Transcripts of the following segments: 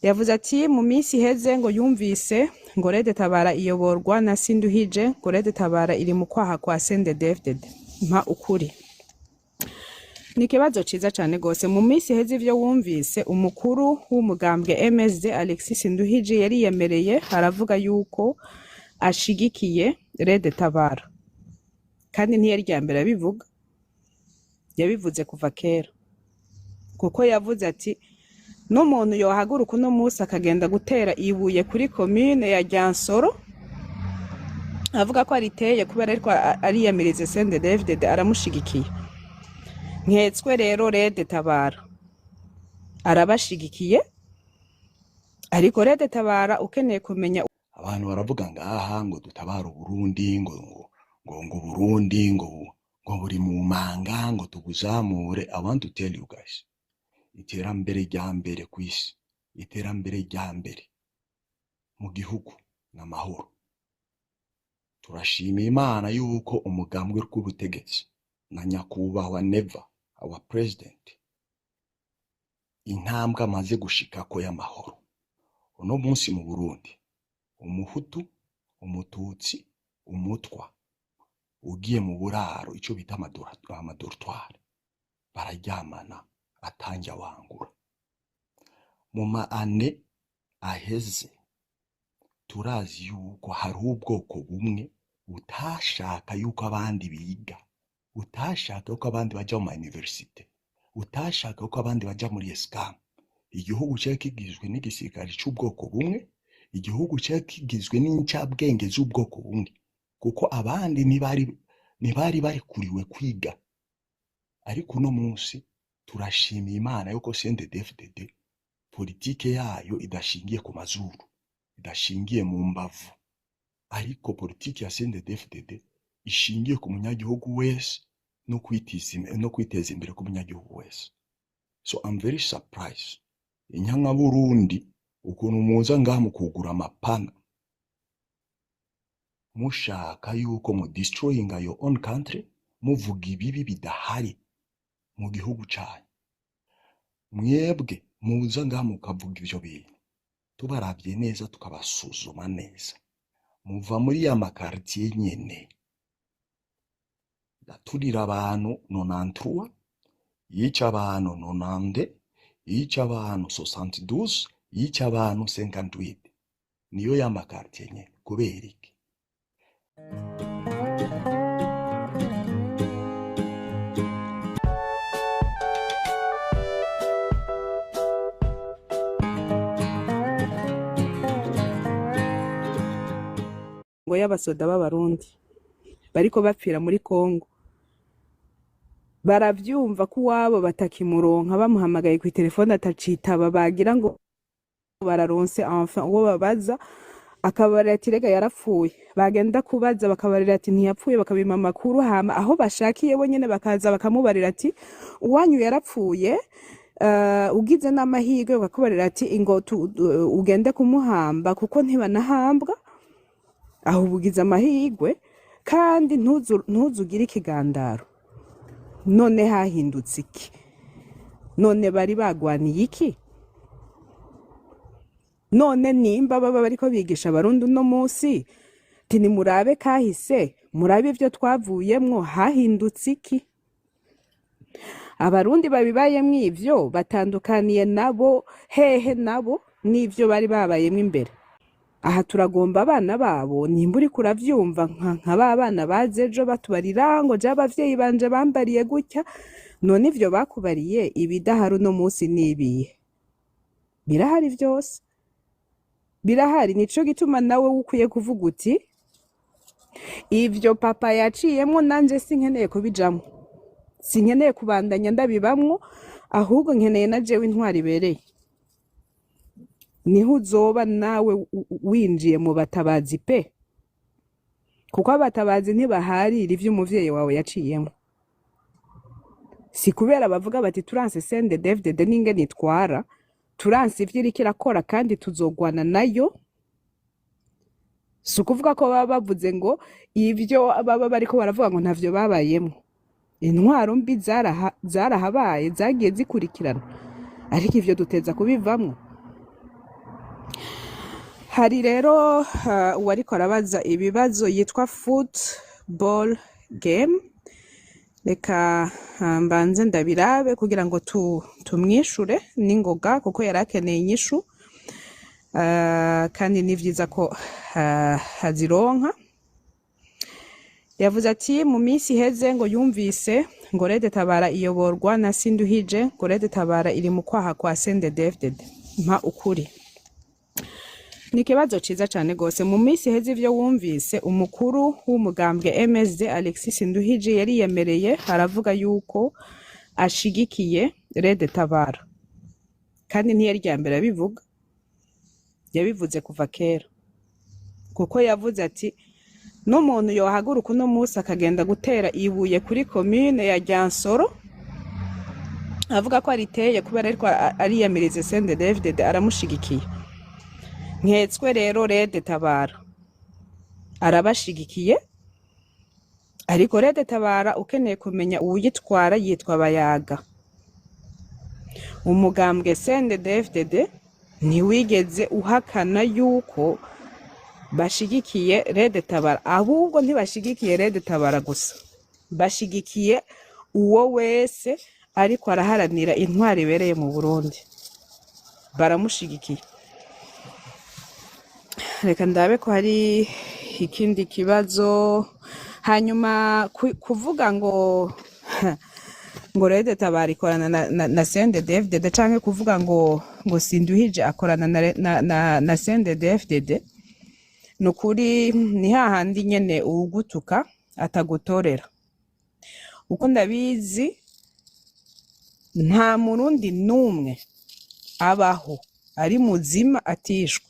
yavuze ati mu minsi iheze ngo yumvise ngo Rede Tabara iyoborwa na Sinduhije, ngo Rede Tabara iri mu kwaha kwa CNDD-FDD. Mpa ukuri. Ni ikibazo ciza cane gose. Mu minsi iheze ivyo wumvise umukuru w'umugambwe MSD Alexis Sinduhije yari yemereye aravuga yuko ashigikiye Rede Tabara, kandi ntiyari rya mbere abivuga, yabivuze kuva kera, kuko yavuze ati n'umuntu yohaguruka uno munsi akagenda gutera ibuye kuri commune ya Ryansoro avuga ko ariteye kubera ariko ariyamirize CNDD-FDD aramushigikiye. Nketswe rero Rede Tabara arabashigikiye, ariko Rede Tabara ukeneye kumenya abantu baravuga ngaha ngo dutabara Burundi ngo Burundi ngo buri mu manga ngo tuguzamure. I want to tell you guys, iterambere rya mbere kwisi, iterambere rya mbere mu gihugu n'amahoro. Turashima Imana yuko umugambwe w'ubutegetsi na nyakubahwa Neva our president intambwe amaze gushikako y'amahoro. Uno munsi mu Burundi umuhutu, umututsi, umutwa ugiye mu buraro ico bita amadortoire bararyamana atanja wangura. Mu maane aheze turazi yuko hari ubwoko bumwe utashaka yuko abandi biga, utashaka yuko abandi baja mu universite, utashaka yuko abandi baja muri escam. Igihugu cyo kigizwe n'igisirikare cy'ubwoko bumwe, igihugu cyo kigizwe n'incabwenge z'ubwoko bumwe, kuko abandi ntibari bari kuriwe kwiga. Ariko uno munsi turashima Imana yuko CNDD-FDD politike yayo idashingiye ku mazuru, idashingiye mu mbavu, ariko politike ya CNDD-FDD ishingiye ku munyagihugu wese no kwiteza imbere ku munyagihugu wese. So I'm very surprised inyanka Burundi ukuntu muza ngaha mu kugura amapana mushaka yuko mu destroying your own country, muvuga ibibi bidahari mu gihugu cyanyu. Mwebwe muza ngaha mukavuga ivyo bintu, tubaravye neza tukabasuzuma neza, muva muri ya makartier nyene turira abantu 93, yica abantu 90, yica abantu 72, yica abantu 58. Niyo ya makartier nyene. Kubera iki? ngo y'abasoda b'abarundi bariko bapfira muri Kongo, baravyumva ko wabo batakimuronka, bamuhamagaye ku telefone atacitaba, bagira ngo bararonse enfin uwo babaza akabarira ati rega yarapfuye. Bagenda kubaza bakabarira ati ntiyapfuye, bakabima makuru, hama aho bashakiye bo nyene bakaza bakamubarira ati uwanyu yarapfuye, ugize n'amahirwe bakakubarira ati ingo ugende kumuhamba kuko ntibanahambwa, aho ubugize amahirwe kandi ntuzugire ikigandaro. None hahindutse iki? None bari bagwaniye iki? None nimba baba bariko bigisha abarundi uno munsi ati nimurabe kahise, murabe ivyo twavuyemwo, hahindutse iki? Abarundi babibayemwo ivyo batandukaniye nabo hehe nabo n'ivyo bari babayemwo imbere? Aha turagomba abana babo nimba uriko uravyumva nka ba bana bazejo batubarira ngo je abavyeyi banje bambariye gutya. None ivyo bakubariye ibidahari uno munsi nibihe? Birahari vyose, birahari. Nico gituma nawe ukwiye kuvuga uti ivyo papa yaciyemwo nanje sinkeneye kubijamwo, sinkeneye kubandanya ndabibamwo, ahubwo nkeneye na jewe intwari ibereye. Niho uzoba nawe winjiye mu batabazi pe, kuko abatabazi ntibaharira ivyo umuvyeyi wawe yaciyemwo. Si kubera bavuga bati turanse CNDD-FDD n'ingene itwara, turanse ivyo iriko irakora kandi tuzogwana nayo. Si ukuvuga ko baba bavuze ngo ivyo baba bariko baravuga ngo ntavyo babayemwo. Intwaro mbi zarahabaye, zagiye zikurikirana, ariko ivyo duteza kubivamwo. hari rero uwariko arabaza ibibazo yitwa football game, reka mbanze ndabirabe kugira ngo tumwishure n'ingoga kuko yari akeneye inyishu, kandi ni vyiza ko azironka. Yavuze ati mu minsi iheze ngo yumvise ngo Red Tabara iyoborwa na Sinduhije, ngo Red Tabara iri mu kwaha kwa CNDD-FDD. Mpa ukuri. Ni ikibazo ciza cane gose. Mu minsi iheze ivyo wumvise, umukuru w'umugambwe MSD Alexis Sinduhije yari yemereye aravuga yuko ashigikiye Red Tabara, kandi ntiyari ryambere abivuga, yabivuze kuva kera, kuko yavuze ati n'umuntu yohaguruka uno musi akagenda gutera ibuye kuri commune ya Ryansoro avuga ko ariteye kubera ariko ariyamirize CNDD-FDD aramushigikiye. Nketswe rero Red Tabara arabashigikiye, ariko Red Tabara ukeneye kumenya uwuyitwara yitwa Bayaga. Umugambwe CNDD-FDD ntiwigeze uhakana yuko bashigikiye Red Tabara, ahubwo ntibashigikiye Red Tabara gusa, bashigikiye uwo wese ariko araharanira intwari ibereye mu Burundi, baramushigikiye. Reka ndabe ko hari ikindi kibazo. Hanyuma kuvuga ngo Red Tabara ikorana na CNDD-FDD canke kuvuga ngo Sinduhije akorana na CNDD-FDD, nukuri ni hahandi nyene ugutuka atagutorera. Uko ndabizi nta murundi numwe abaho ari muzima atishwe.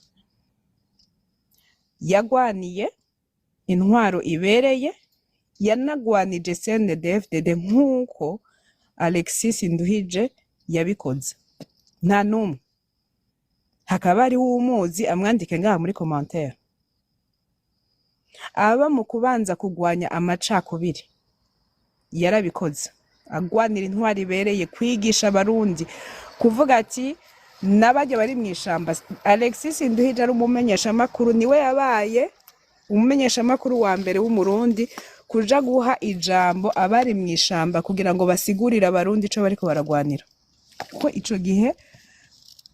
Yagwaniye intwaro ibereye, yanagwanije CNDD-FDD nk'uko Alexis Sinduhije yabikoze. Nta numwe. Hakaba ari umuzi amwandike ngaha muri commentaire. Aba mu kubanza kugwanya amacakubiri yarabikoze, agwanira intwaro ibereye, kwigisha abarundi, kuvuga ati nabajya bari mwishamba. Alexis Sinduhije ari umumenyesha makuru, niwe yabaye umumenyesha makuru wa mbere w'umurundi kuja guha ijambo abari mwishamba kugira ngo basigurire abarundi ico bariko baragwanira, ko ico gihe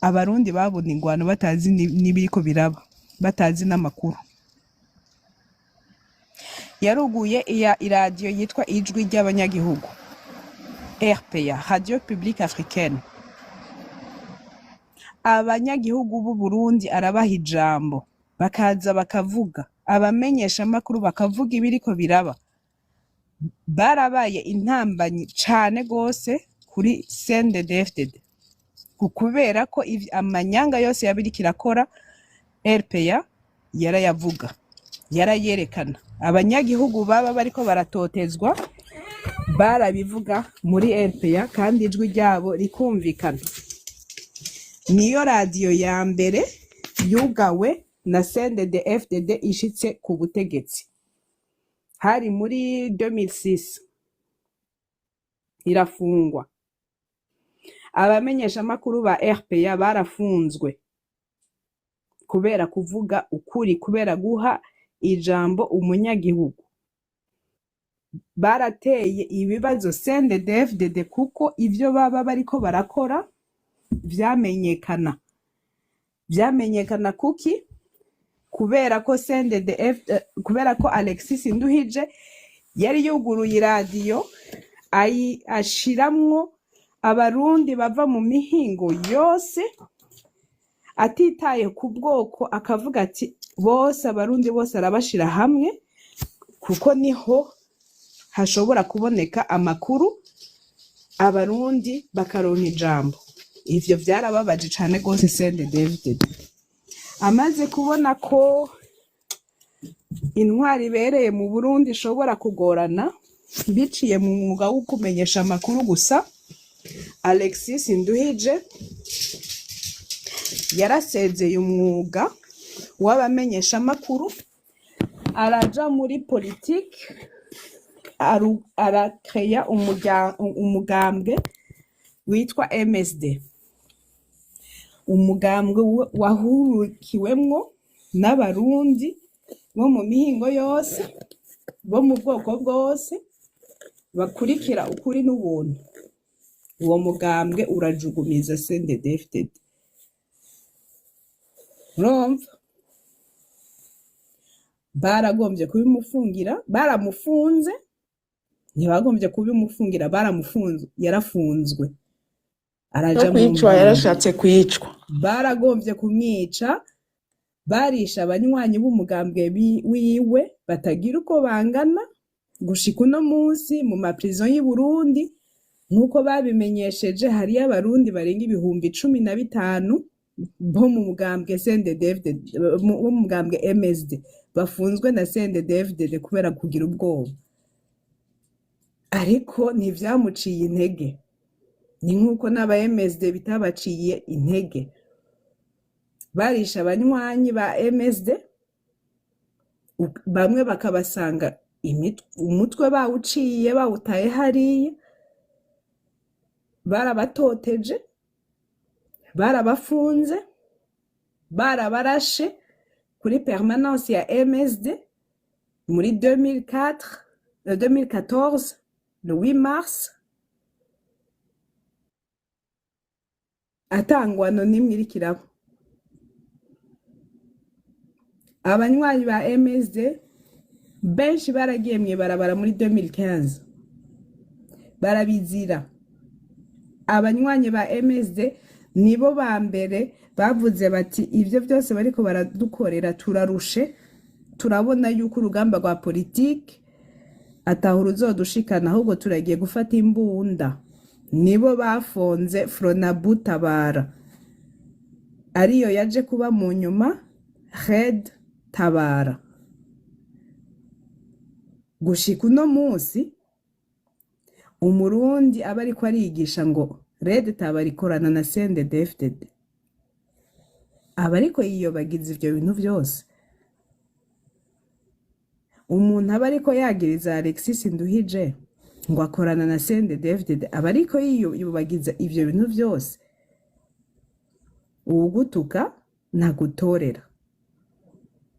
abarundi babona ingwano batazi nibiriko biraba, batazi n'amakuru. Yaruguye iradiyo yitwa Ijwi ry'Abanyagihugu, RPA, Radio Publique Africaine. Abanyagihugu b'u Burundi arabaha ijambo, bakaza bakavuga, abamenyesha makuru bakavuga ibiriko biraba. Barabaye intambanyi cane gose kuri CNDD-FDD, kubera ko amanyanga yose yabiriko irakora RPA yarayavuga, yarayerekana. Abanyagihugu baba bariko baratotezwa barabivuga muri RPA, kandi ijwi ryabo rikumvikana. Niyo radiyo ya mbere yugawe na CNDD-FDD ishitse ku butegetsi, hari muri 2006 irafungwa. Abamenyesha makuru ba RPA barafunzwe kubera kuvuga ukuri, kubera guha ijambo umunyagihugu. Barateye ibibazo CNDD-FDD kuko ivyo baba bariko barakora vyamenyekana kuki, kubera ko kubera ko Alexis Sinduhije yari yuguruye iradiyo ashiramwo abarundi bava mu mihingo yose, atitaye ku bwoko, akavuga ati bose abarundi bose arabashira hamwe, kuko niho hashobora kuboneka amakuru, abarundi bakaronka ijambo. Ivyo vyarababaje cane gose CNDD-FDD. Amaze kubona ko intwari ibereye mu Burundi ishobora kugorana biciye mu mwuga wo kumenyesha amakuru gusa, Alexis Sinduhije yarasezeye umwuga w'abamenyesha amakuru, araja muri politike, arakreya umugambwe witwa MSD, umugambwe wahurukiwemwo n'abarundi bo mu mihingo yose bo mu bwoko bwose bakurikira ukuri n'ubuntu, uwo mugambwe urajugumiza CNDD-FDD. Urumva? Baragombye kubimufungira, baramufunze, ntibagombye kubimufungira, baramufunze, yarafunzwe no araja mu kwicwa, mpunzi. yarashatse kwicwa. Baragombye kumwica, barisha abanywanyi b'umugambwe wiwe batagira uko bangana, gushika uno munsi mu maprison y'i Burundi nk'uko babimenyesheje, hariyo abarundi barenga 15,000 bo mu mugambwe CNDD-FDD, bo mu mugambwe MSD bafunzwe na CNDD-FDD kubera kugira ubwoba, ariko ntivyamuciye intege, ni nk'uko n'aba MSD bitabaciye intege. Barisha abanywanyi ba MSD, bamwe bakabasanga umutwe bawuciye bawutaye hariya, barabatoteje, barabafunze, barabarashe kuri permanence ya MSD muri 2014, le 8 mars, atangwano n'imwe irikirabo. Abanywanyi ba MSD benshi baragiye mw'ibarabara muri 2015 barabizira. Abanywanyi ba MSD nibo ba mbere bavuze bati ivyo byose bariko baradukorera turarushe, turabona yuko urugamba rwa politiki ataho ruzodushikana, ahubwo turagiye gufata imbunda. Nibo bafonze Fronabu Tabara, ariyo yaje kuba mu nyuma Red Tabara. Gushika uno munsi umurundi aba ariko arigisha ngo Red Tabara ikorana na CNDD-FDD, aba ariko yiyobagiza ivyo bintu vyose. Umuntu aba ariko yagiriza Alexis Nduhije ngo akorana na CNDD-FDD, aba ariko yiyobagiza ivyo bintu vyose. Uwugutuka ntagutorera,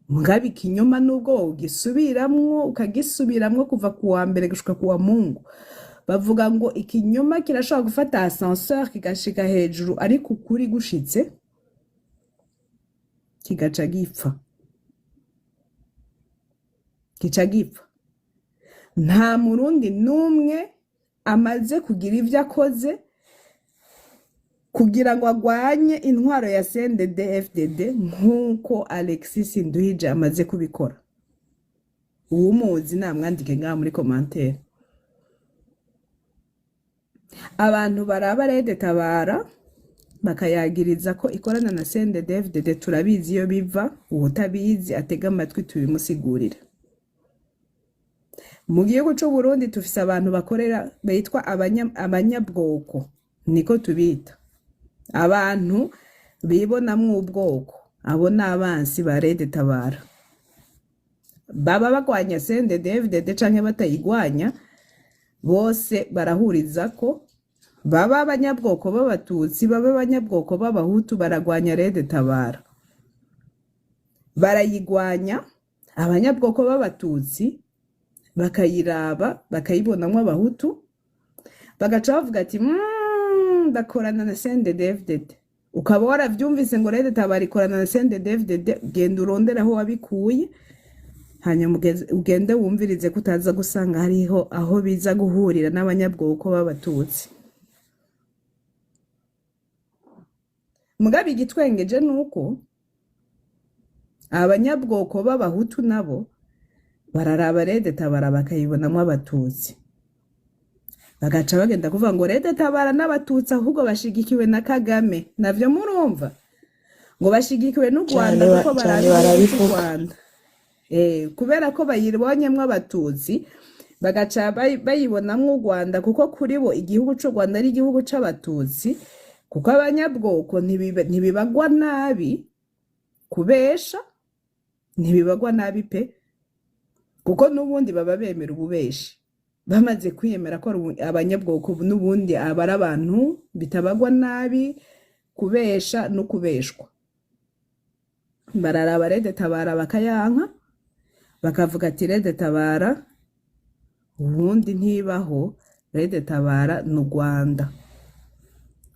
mugabe ikinyoma nubwo ugisubiramwo ukagisubiramwo kuva kuwa mbere gushika kuwa Mungu. Bavuga ngo ikinyoma kirashobora gufata ascenseur kigashika hejuru, ariko ukuri gushitse kigaca gipfa, kica gipfa. Nta murundi numwe amaze kugira ivyo akoze kugira ngo agwanye intwaro ya CNDD-FDD nk'uko Alexis Nduhije amaze kubikora. Uwumuzi namwandike ngaha muri commentaire. Abantu baraba Red Tabara bakayagiriza ko ikorana na CNDD-FDD, turabizi iyo biva, uwutabizi atega amatwi tubimusigurira. Mu gihugu c'u Burundi tufise abantu bakorera bitwa abanyabwoko, niko tubita, abantu bibonamwo ubwoko, abo n'abansi ba Red Tabara. Baba bagwanya CNDD-FDD canke batayigwanya, bose barahuriza ko baba abanyabwoko b'abatutsi, baba abanyabwoko b'abahutu, baragwanya Red Tabara. Barayigwanya, abanyabwoko b'abatutsi bakayiraba bakayibonamwo abahutu, bagaca bavuga ati ndakorana na CNDD-FDD. Ukaba waravyumvise ngo Red Tabara ikorana na CNDD-FDD, genda urondera aho wabikuye, hanyuma ugende wumvirize kutaza gusanga hariho aho biza guhurira n'abanyabwoko b'abatutsi. Mugabe igitwengeje nuko abanyabwoko b'abahutu nabo bararaba Red Tabara bakayibonamwo abatutsi, bagaca bagenda kuvuga ngo Red Tabara n'abatutsi ahubwo bashigikiwe na Kagame. Navyo murumva ngo bashigikiwe n'u Rwanda kuko barabizi u Rwanda, kubera ko bayibonyemwo abatutsi bagaca bayibonamwo u Rwanda, kuko kuri bo igihugu c'u Rwanda ari igihugu c'abatutsi, kuko abanyabwoko ntibibagwa nabi kubesha, ntibibagwa nabi pe, kuko n'ubundi baba bemera ububeshi. Bamaze kwiyemera ko abanyabwoko n'ubundi abari abantu bitabagwa nabi kubesha no kubeshwa. bararaba Rede Tabara bakayanka, bakavuga ati Rede Tabara ubundi ntibaho, Rede Tabara ni Rwanda.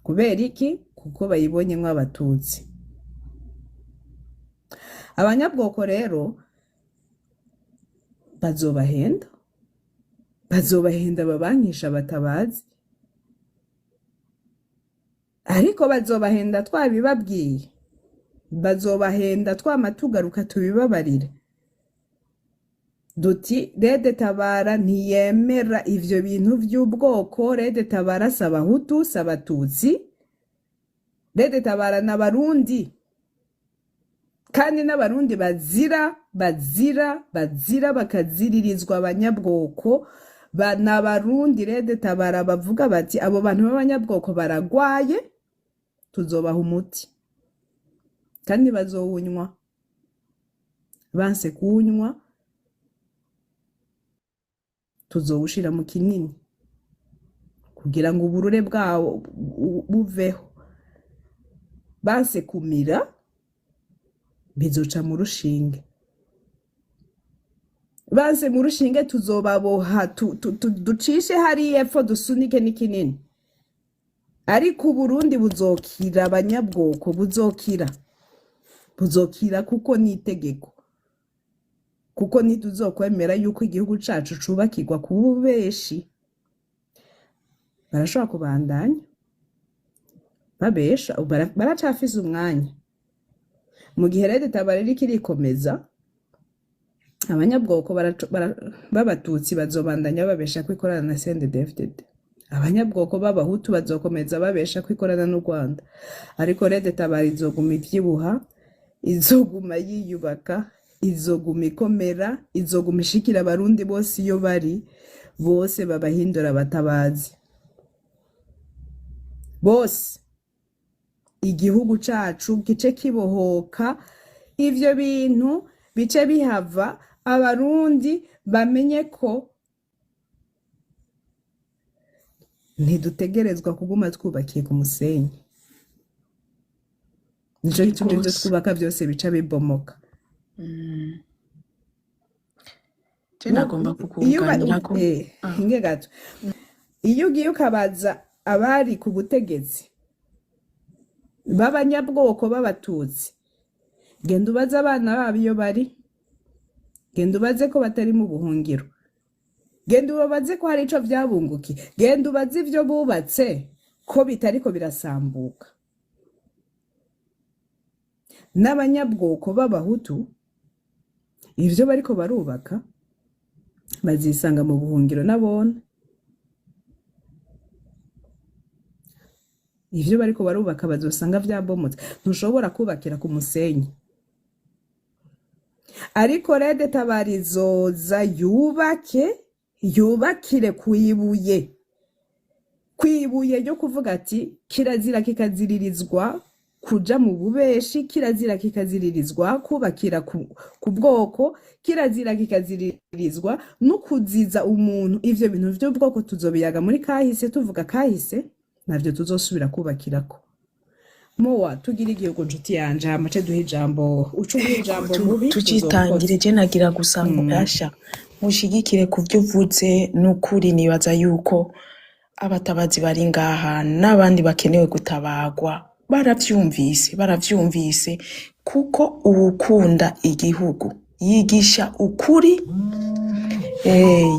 Kubera iki? Kuko bayibonyemwo abatutsi. Abanyabwoko rero bazobahenda, babankisha batabazi, ariko bazobahenda twabibabwiye, bazobahenda twama tugaruka tubibabarire duti Rede Tabara ntiyemera ivyo bintu vy'ubwoko. Rede Tabara si abahutu si abatutsi, Rede Tabara n'abarundi, kandi n'abarundi bazira bakaziririzwa abanyabwoko. N'abarundi Rede Tabara bavuga bati abo bantu b'abanyabwoko baragwaye, tuzobaha umuti kandi bazowunywa. Banse kuwunywa tuzowushira mu kinini kugira ngo uburure bwawo buveho. Banse kumira bizoca mu rushinge, banse mu rushinge tuzobaboha ducishe hariya epfo dusunike n'ikinini. Ariko Uburundi buzokira, abanyabwoko buzokira kuko ni itegeko, kuko ntituzokwemera yuko igihugu cacu cubakirwa ku bubeshi. Barashobora kubandanya babesha, baracafise umwanya. Mu gihe Rede Tabara iriko irikomeza, abanyabwoko b'abatutsi bazobandanya babesha ko ikorana na CNDD-FDD, abanyabwoko b'abahutu bazokomeza babesha ko ikorana n'u Rwanda. Ariko Rede Tabara izoguma ivyibuha, izoguma yiyubaka, izoguma ikomera, izoguma ishikira abarundi bose iyo bari, bose babahindura abatabazi bose, igihugu cacu gice kibohoka, ivyo bintu bice bihava, abarundi bamenye ko ntidutegerezwa kuguma twubakiye ku musenyi. Nico gituma ivyo twubaka vyose bica bibomoka. Nagomba kukuganirako hinge gato, iyo ugiye ukabaza abari ku butegetsi b'abanyabwoko b'abatutsi, genda ubaze abana babo iyo bari, genda ubaze ko batari mu buhungiro, genda ubabaze ko hari ico vyabungukiye, genda ubaze ivyo bubatse ko bitariko birasambuka. N'abanyabwoko b'abahutu ivyo bariko barubaka bazisanga mu buhungiro nabone. Ivyo bariko barubaka bazosanga vyabomotse. Ntushobora kubakira ku musenyi. Ariko Rede Tabara izoza yubakire kwibuye ryo kuvuga ati kirazira kikaziririzwa kuja mu bubeshi, kirazira kikaziririzwa kubakira ku bwoko, kirazira kikaziririzwa no kuziza umuntu. Ivyo bintu vy'ubwoko tuzobiyaga muri kahise, tuvuga kahise navyo tuzosubira kubakirako. Mowa tugira igihugu nshuti yanje, amace duha ijambo, ucuguha ijambo mubi tucitangire. Je nagira gusa mugasha mushigikire kuvyo uvuze. N'ukuri nibaza yuko abatabazi bari ngaha n'abandi bakenewe gutabagwa baravyumvise kuko uwukunda igihugu yigisha ukuri,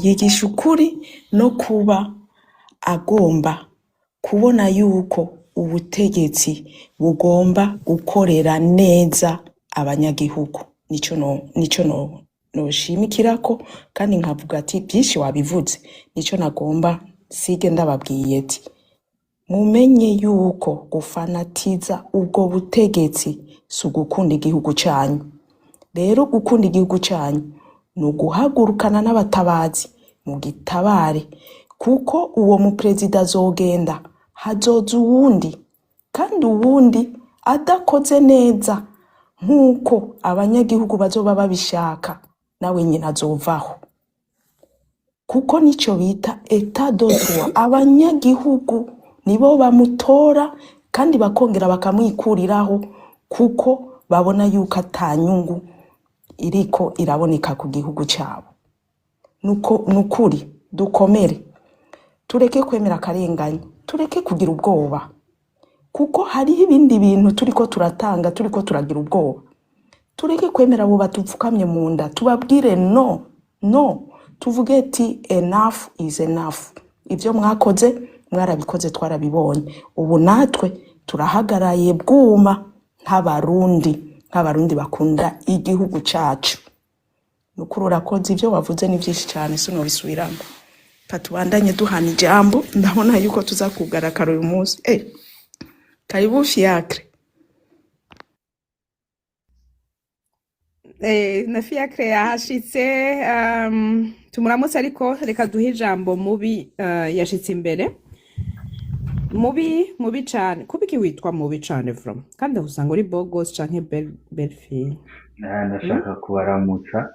yigisha ukuri no kuba agomba kubona yuko ubutegetsi bugomba gukorera neza abanyagihugu. Nico noshimikirako kandi nkavuga ati byinshi wabivuze. Nico nagomba sige ndababwiye ati mumenye yuko gufanatiza ubwo butegetsi si ugukunda igihugu canyu. Rero gukunda igihugu canyu ni uguhagurukana n'abatabazi mu gitabare, kuko uwo muperezida azogenda hazoza uwundi, kandi uwundi adakoze neza nk'uko abanyagihugu bazoba babishaka, nawe nyine azovaho. Kuko nico bita etat de droit. Abanyagihugu nibo bamutora kandi bakongera bakamwikuriraho, kuko babona yuko atanyungu iriko iraboneka ku gihugu cyabo. Nukuri dukomere, tureke kwemera akarengane, tureke kugira ubwoba, kuko hariho ibindi bintu turiko turatanga, turiko turagira ubwoba. Tureke kwemera abo batupfukamye mu nda, tubabwire no, tuvuge ati enough is enough. Ibyo mwakoze mwarabikoze, twarabibonye. Ubu natwe turahagaraye bwuma nk'abarundi bakunda igihugu cyacu. Nukuri urakoze, ibyo wavuze ni byinshi cyane sinobisubiramo. Patubandanye duhana ijambo, ndabona yuko tuza kugaragara uyu munsi. Karibu Fiacre. Na Fiacre yahashitse, tumuramutse, ariko reka duhe ijambo Mubi yashitse imbere. Mubi cyane, kubiki witwa Mubi cyane from kandi usanga uri Bogos canke Belfie? Ndashaka kubaramutsa.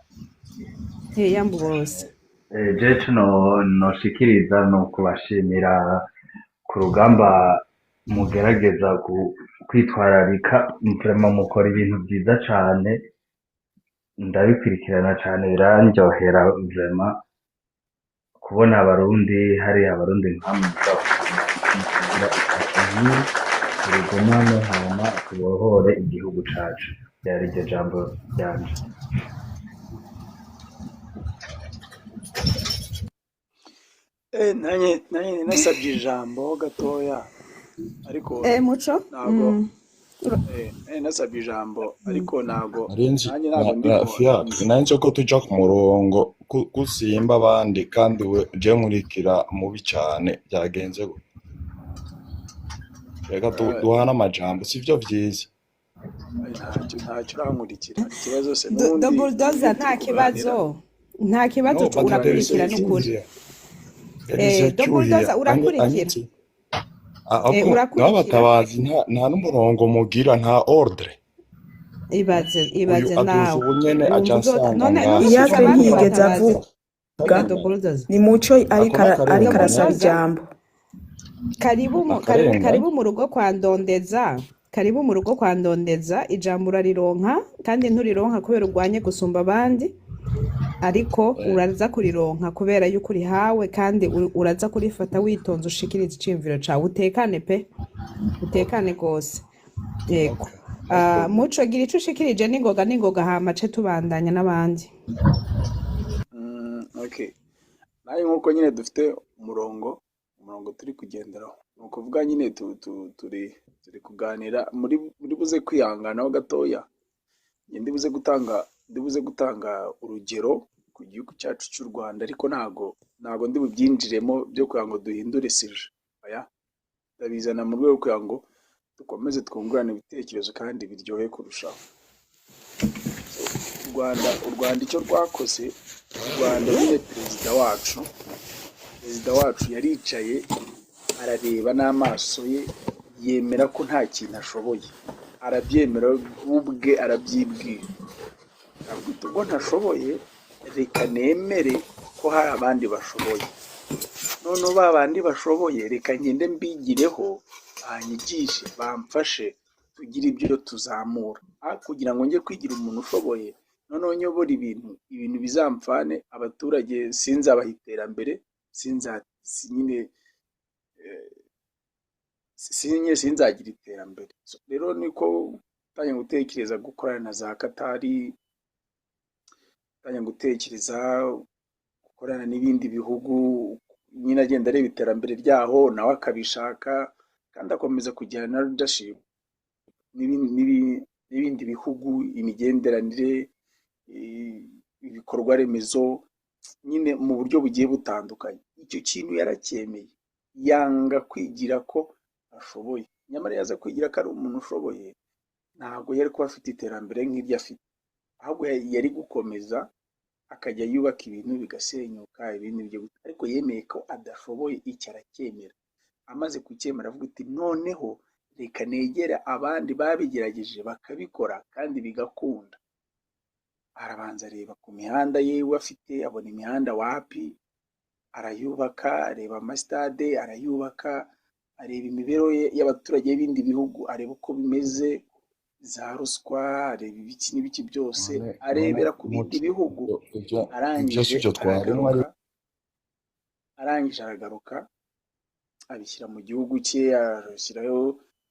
Yambu bose. Jeje noshikiriza no kubashimira ku rugamba mugerageza kwitwararika, murema mukora ibintu byiza cyane, ndabikurikirana cyane, birandyohera vrema kubona abarundi nkamwe turigumane hama tubohore igihugu cacu. Byari iryo jambo ryanje. Nanye nasabye ijambo gatoya, ariko Muco ntago nasabye ijambo, ariko ntago Fiacre nanjye ko tuja ku murongo gusimba abandi, kandi we je nkurikira Mubi cyane, byagenze gute? Reka duhana amajambo, sivyo vyiza? ntacyo urankurikira. Ikibazo se Bulldozer nta kibazo cyo urakurikira n'ukuri. Bulldozer urakurikira. Abatabazi nta n'umurongo mugira, nta ordre. Ibaze nawe. Unyene acasanga Fiacre ntiyigeze avuga, ni Muco ariko arasaba ijambo. Karibu mu rugo kwa Ndondeza. Karibu mu rugo kwa Ndondeza, ijambo urarironka, kandi nturironka kubera urwanye gusumba abandi, ariko uraza kurironka kubera yuko uri hawe, kandi uraza kurifata witonze, ushikiriza iciyumviro cawe, utekane gose. Yego. Muco gira ico ushikirije n'ingoga hama ce tubandanya n'abandi. Okay. Nayo nkuko nyine dufite umurongo turi kugenderaho. Nukuvuga nyine turi kuganira, muri buze kwihanganaho gatoya. Ndi buze gutanga urugero ku gihugu cyacu cy'u Rwanda, ariko ntago ndi bubyinjiremo byo kugira ngo duhindure sije. Oya, ndabizana mu rwego kugira ngo dukomeze twungurane ibitekerezo kandi biryohe kurushaho. U Rwanda icyo rwakoze, u Rwanda nyine perezida wacu yaricaye arareba n'amaso ye, yemera ko nta kintu ashoboye, arabyemera ubwe, arabyibwira, aravuga ngo ntashoboye, reka nemere ko hari abandi bashoboye, noneho ba bandi bashoboye reka ngende mbigireho, banyigishe, bamfashe, tugire ibyo tuzamura, kugira ngo njye kwigira umuntu ushoboye, noneho nyobora ibintu bizamfane, abaturage sinzabaha iterambere, sinzagira iterambere. Rero niko tanya gutekereza gukorana na za Katari, tanya gutekereza gukorana n'ibindi bihugu, nyine agenda areba iterambere ryaho nawe akabishaka, kandi akomeza kujyana na leadership n'ibindi bihugu, imigenderanire, ibikorwa remezo, nyine mu buryo bugiye butandukanye. Icyo kintu yaracyemeye, yanga kwigira ko ashoboye, nyamara yaza kwigira ko ari umuntu ushoboye, ntabwo yari kuba afite iterambere nk'iryo afite, ahubwo yari gukomeza akajya yubaka ibintu bigasenyuka, ibindi byo, ariko yemeye ko adashoboye, icyo aracyemera. Amaze kucyemera avuga ati noneho reka negera abandi babigerageje bakabikora kandi bigakunda. Arabanza areba ku mihanda yewe afite, abona imihanda wapi, arayubaka, areba amasitade arayubaka, areba imibereho y'abaturage b'ibindi bihugu, areba uko bimeze, za ruswa, areba ibiki n'ibiki byose, none arebera ku bindi muco bihugu, ibyo si arangije byo twarimo aragaruka abishyira mu gihugu cye, ashyiraho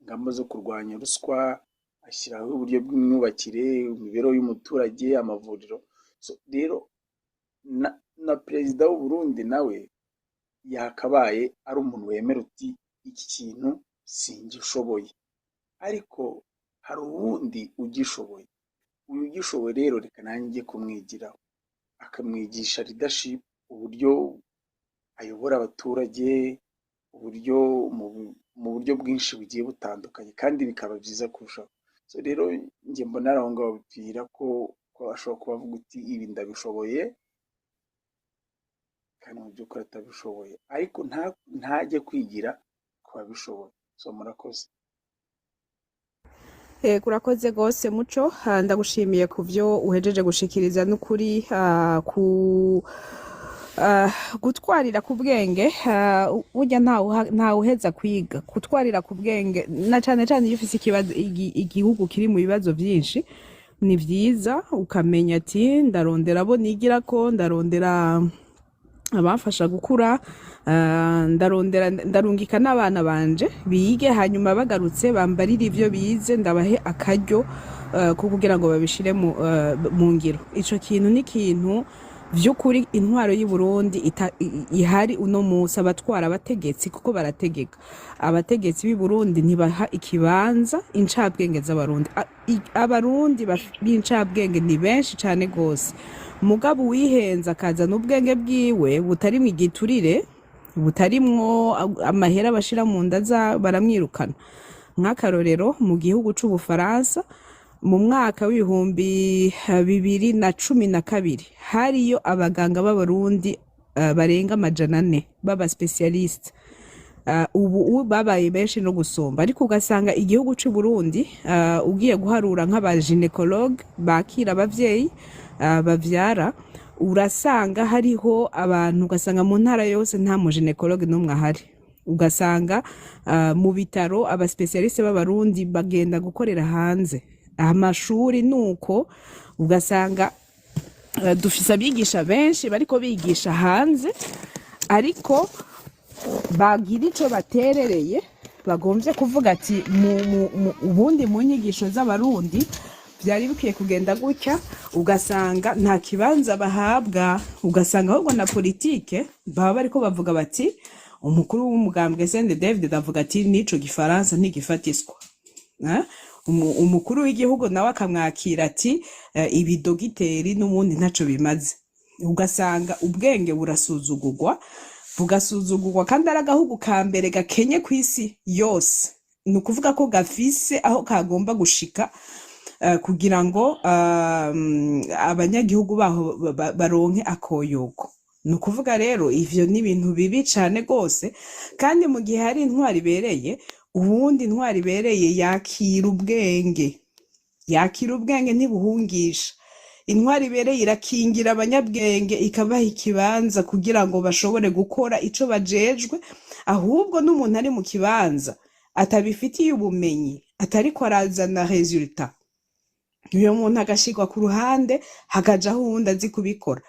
ingamba zo kurwanya ruswa, ashyiraho uburyo bw'imyubakire, imibereho y'umuturage, amavuriro. So, rero na perezida w'u Burundi nawe yakabaye ari umuntu wemera uti iki kintu singishoboye, ariko hari uwundi ugishoboye. Uyu ugishoboye rero reka nanjye njye kumwigiraho, akamwigisha leadership, uburyo ayobora abaturage, uburyo mu buryo bwinshi bugiye butandukanye, kandi bikaba byiza kurushaho. So rero njye mbona ari aho ngaho bipfira ko ashobora kuba avuga uti ibi ndabishoboye, kandi mu by'ukuri atabishoboye, ariko ntajye kwigira ku babishoboye. So murakoze. Urakoze rwose Muco, ndagushimiye ku byo uhejeje gushikiriza n'ukuri, gutwarira ku bwenge, burya ntawe uheza kwiga. Gutwarira ku bwenge na cyane cyane iyo ufite igihugu kiri mu bibazo byinshi, ni byiza ukamenya ati ndarondera abo nigira ko, ndarondera abafasha gukura, ndarungika n'abana banje bige, hanyuma bagarutse bambarire ibyo bize, ndabahe akaryo ko kugira ngo babishire mu ngiro. Ico kintu ni kintu vy'ukuri intwaro y'u Burundi ihari uno munsi. Abatwara abategetsi kuko barategeka, abategetsi b'i Burundi ntibaha ikibanza incabwenge z'abarundi. Abarundi b'incabwenge ni benshi cane gose, mugabo wihenza akazana ubwenge bwiwe butarimwo igiturire, butarimwo amahera bashira mu nda baramwirukana. Nk'akarorero mu gihugu c'Ubufaransa mu mwaka w'ibihumbi 2012 hariyo abaganga b'abarundi barenga 400 baba specialist. Ubu babaye benshi no gusumba, ariko ugasanga igihugu c'u Burundi ugiye guharura nk'abaginekologue bakira abavyeyi bavyara, urasanga hariho abantu, ugasanga mu ntara yose nta muginekologue n'umwe ahari. Ugasanga mu bitaro abaspecialiste b'abarundi bagenda gukorera hanze. Amashuri nuko ugasanga dufise abigisha benshi bariko bigisha hanze, ariko bagira ico baterereye, bagomvye kuvuga ati ubundi mu nyigisho z'abarundi byari bikwiye kugenda gutya, ugasanga nta kibanza bahabwa. Ugasanga ahubwo na politike baba bariko bavuga bati umukuru w'umugambwe CNDD-FDD avuga ati nico gifaransa ntigifatiswa. Umukuru w'igihugu nawe akamwakira ati ibidogiteri n'ubundi ntaco bimaze. Ugasanga ubwenge burasuzugurwa, bugasuzugurwa, kandi ari agahugu ka mbere gakenye ku isi yose. Ni ukuvuga ko gafise aho kagomba gushika kugira ngo abanyagihugu baho baronke akoyoko. Ni ukuvuga rero ivyo ni ibintu bibi cane gose, kandi mu gihe hari intwari ibereye, ubundi intwari ibereye yakira ubwenge, ntibuhungisha. Intwari ibereye irakingira abanyabwenge, ikabaha ikibanza kugira ngo bashobore gukora ico bajejwe, ahubwo n'umuntu ari mu kibanza atabifitiye ubumenyi, atariko arazana resultat, uyo muntu agashirwa ku ruhande, hakajaho uwundi azi kubikora.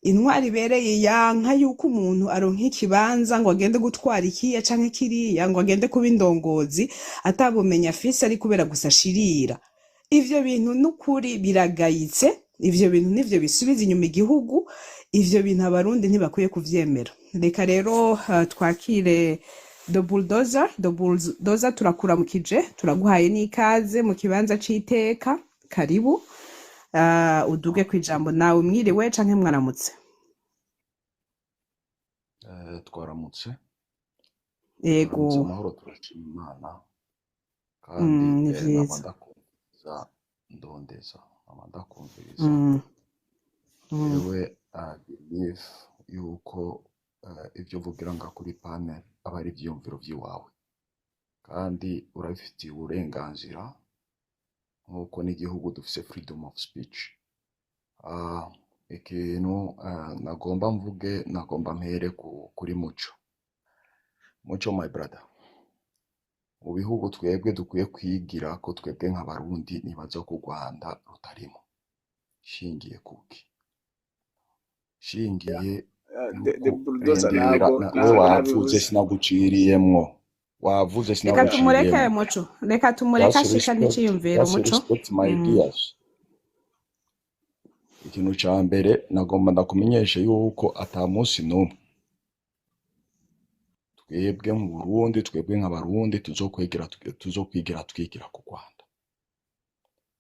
Intwari ibereye yanka yuko umuntu aronka ikibanza ngo agende gutwara ikiya canke kiriya, ngo agende kuba indongozi atabumenya afise, ari kubera gusa shirira. Ivyo bintu n'ukuri biragayitse, ivyo bintu nivyo bisubiza inyuma igihugu, ivyo bintu abarundi ntibakwiye kuvyemera. Reka rero twakire The Bulldozer, turakuramukije, turaguhaye n'ikaze mu kibanza c'iteka. Karibu, uduge kwijambo. Nawe mwiriwe canke mwaramutse? Twaramutse. Yego, Amahoro, turashima Imana, kandi ni vyiza. ndakumviriza ndondeza, ndakumviriza. Yewe believe yuko ibyo uvugira nga kuri panel aba ari ivyiyumviro vy'iwawe, kandi urabifitiye uburenganzira, nk'uko n'igihugu dufise freedom of speech. Ikintu nagomba mvuge, nagomba mpere kuri Muco. My brother, mu bihugu twebwe dukwiye kwigira ko twebwe nk'abarundi nibaza ko u Rwanda rutarimo. Shingiye kuki? Shingiye the nuko bulldozer rindira ntabwo we wavuze nabivuze. sinaguciriyemwo, wavuze reka tumureke sinaguciriyemwo. muco, reka tumureke Just ashika respect, n'iciyumviro just muco. respect my ideas. Ikintu ca mbere nagomba ndakumenyeshe yuko ata munsi n'umwe twebwe mu Burundi, twebwe nk'abarundi tuzokwigira twigira ku Rwanda.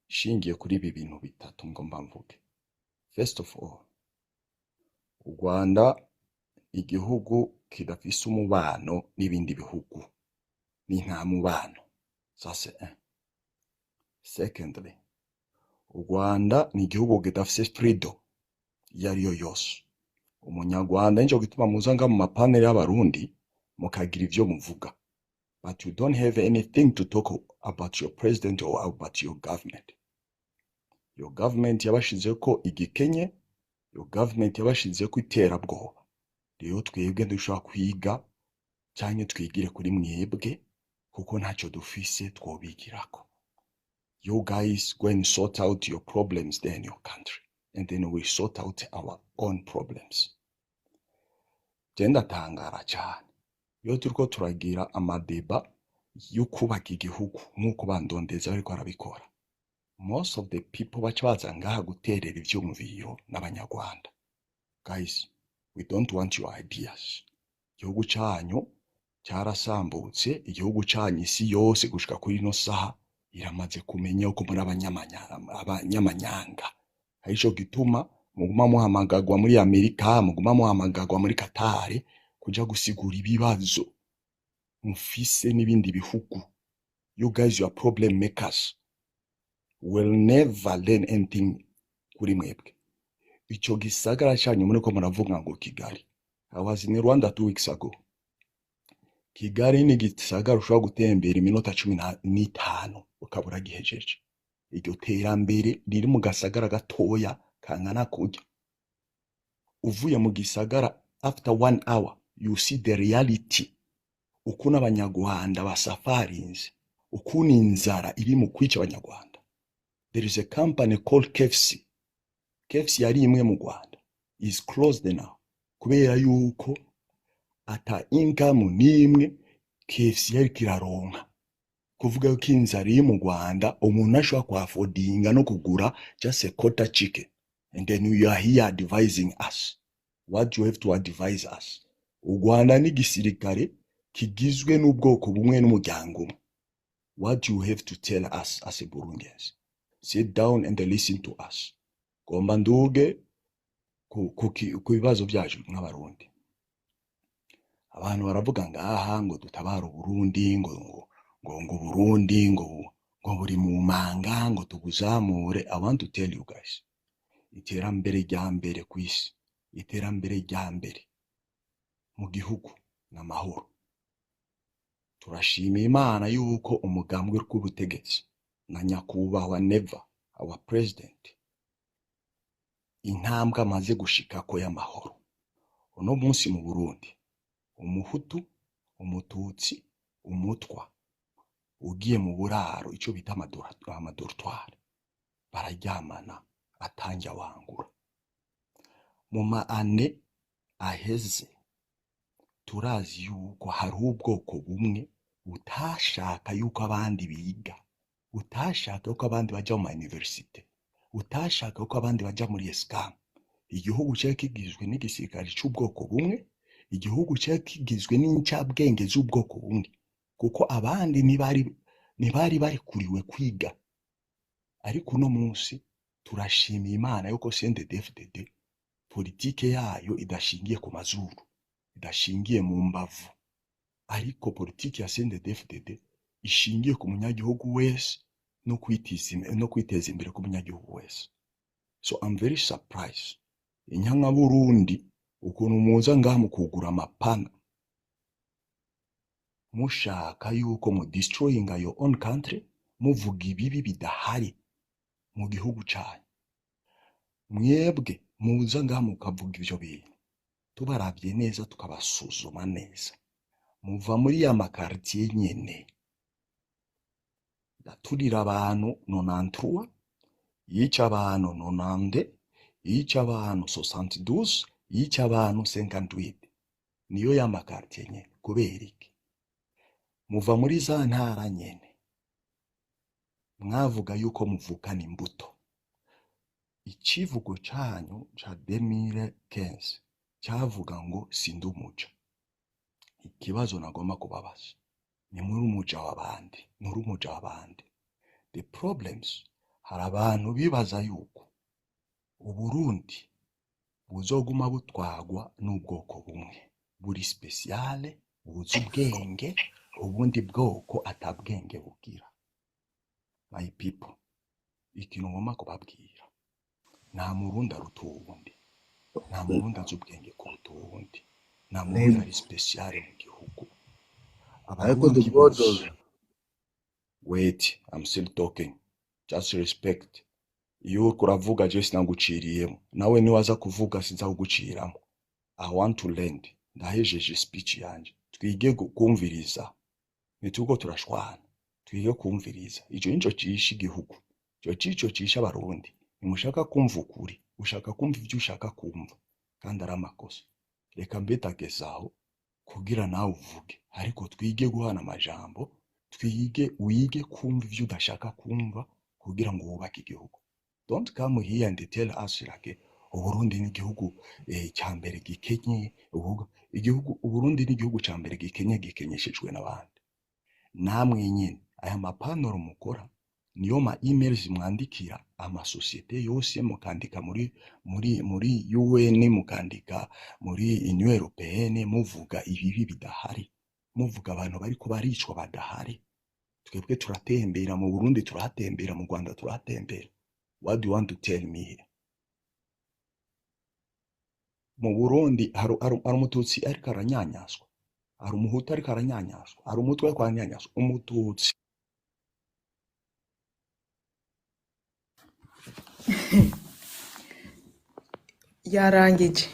Shingiye kuri ibi bintu bitatu ngomba mvuge. First of all, u Rwanda igihugu kidafise umubano n'ibindi bihugu, ni nta mubano. Ça c'est un. Secondly, u Rwanda ni igihugu kidafise freedom iyo ariyo yose. Umunyarwanda nico gituma muza nga mu mapanel y'abarundi mukagira ivyo muvuga, but you don't have anything to talk about your president or about your government. Your government yabashizeko igikenye, your government yabashizeko iterabwoba. Rero twebwe dushobora kwiga canke twigire kuri mwebwe kuko ntacyo dufise twobigirako. You guys go and sort out your problems there in your country, and then we sort out our own problems. Je ndatangara cyane iyo turiko turagira amadeba yo kubaka igihugu nk'uko bandondeza bariko arabikora. Most of the people baca baza ngaha guterera ivyumviro n'abanyarwanda. Guys, we don't want your ideas. Igihugu canyu cyarasambutse, igihugu canyu isi yose gushika kuri ino saha iramaze kumenya uko muri abanyamanyanga. Arico gituma muguma muhamagagwa muri Amerika, muguma muhamagagwa muri Qatar kuja gusigura ibibazo mufise n'ibindi bihugu. You guys, you are problem makers. Will never learn anything kuri mwebwe. Ico gisagara cyanyu muri ko muravuga ngo Kigali. I was in Rwanda 2 weeks ago. Kigali ni gisagara ushobora gutembera iminota 15 ukabura gihejeje. Iryo terambere riri mu gasagara gatoya kangana kujya. Uvuye mu gisagara after 1 hour you see the reality. Ukuna abanyarwanda basafarinze, ukuna inzara iri mu kwica abanyarwanda. There is a company called KFC. KFC yari imwe mu Rwanda is closed now kubera yuko ata income n'imwe KFC yari kiraronka. Kuvuga yuko inzara iri mu Rwanda umuntu ashobora kwa affordinga no kugura just a quarter chicken, and then you are here advising us. What do you have to advise us? U Rwanda ni gisirikare kigizwe n'ubwoko bumwe n'umuryango umwe. What do you have to tell us as a Burundians? Sit down and listen to us. Gomba nduge ku bibazo byacu nk'abarundi. Abantu baravuga ngaha ngo dutabara Burundi, ngo Burundi ngo buri mu manga ngo tuguzamure. I want to tell you guys, iterambere rya mbere ku isi, iterambere rya mbere mu gihugu n'amahoro. Turashima Imana yuko umugambwe w'ubutegetsi na nyakubahwa Neva our president intambwe amaze gushikako y'amahoro. Uno munsi mu Burundi umuhutu, umututsi, umutwa ugiye mu buraro ico bita amadortoire bararyamana atanja wangura. Mu maane aheze turazi yuko hari ubwoko bumwe utashaka yuko abandi biga, utashaka yuko abandi baja mu universite, utashaka yuko abandi baja muri escam. Igihugu cyo kigizwe n'igisirikare cy'ubwoko bumwe, igihugu cyo kigizwe n'incabwenge z'ubwoko bumwe, kuko abandi ntibari bari kuriwe kwiga. Ariko uno munsi turashima Imana yuko CNDD-FDD politike yayo idashingiye ku mazuru, idashingiye mu mbavu, ariko politike ya CNDD-FDD ishingiye ku munyagihugu wese no kwiteza imbere ku munyagihugu wese. So I'm very surprised inyanka Burundi ukuntu muza ngaha mu kugura amapana mushaka yuko mu destroying your own country, muvuga ibibi bidahari mu gihugu cyanyu. Mwebwe muza ngaha mukavuga ivyo bintu, tubarabye neza tukabasuzuma neza, muva muri ya makartier nyene yaturira abantu 93, yica abantu 90, yica abantu 72, yica abantu 58. Niyo y'amakartier nyene. Kubera iki? Muva muri za ntara nyene, mwavuga yuko muvukana imbuto. Ikivugo canyu ca 2015 cyavuga ngo sindi umuja. Ikibazo nagomba kubabaza, ni muri umuja w'abandi, muri umuja w'abandi. The problems, hari abantu bibaza yuko Uburundi buzoguma butwagwa n'ubwoko bumwe, buri speciale, buzi ubwenge, ubundi bwoko atabwenge bugira. My people, ikintu ngomba kubabwira, nta murundi aruta uwundi, nta murundi azi ubwenge kuruta uwundi, nta murundi ari speciale mu gihugu. ariko Abarundi bose, dugodoze wait, I'm still talking, just respect. Iyo uriko uravuga je sinaguciriyemo, nawe niwaza kuvuga sinzakuguciramo. I want to learn. Ndahejeje speech yanje. Twige kumviriza, nituko turashwana. Twige kumviriza. Ico nico cisha igihugu, ico cisha abarundi. Nimushaka kumva ukuri, ushaka kumva ivyo ushaka kumva, kandi ari amakosa. Reka mbetagezaho kugira nawe uvuge, ariko twige guhana amajambo, wige kumva ivyo udashaka kumva kugira ngo wubake igihugu. Don't come here and tell us like Uburundi ni igihugu cya mbere gikenye, Uburundi ni igihugu cya mbere gikenyeshejwe n'abandi. Namwe nyine aya mapanoro mukora niyo ma emails mwandikira amasosiyete yose, mukandika muri UN, mukandika muri Union Européenne, muvuga ibibi bidahari, muvuga abantu bariko baricwa badahari. Twebwe turatembera mu Burundi, turahatembera mu Rwanda, turahatembera. What do you want to tell me here? Mu Burundi hari umututsi ariko aranyanyaswa, hari umuhutu ariko aranyanyaswa, hari umutwe ariko aranyanyaswa. Umututsi yarangije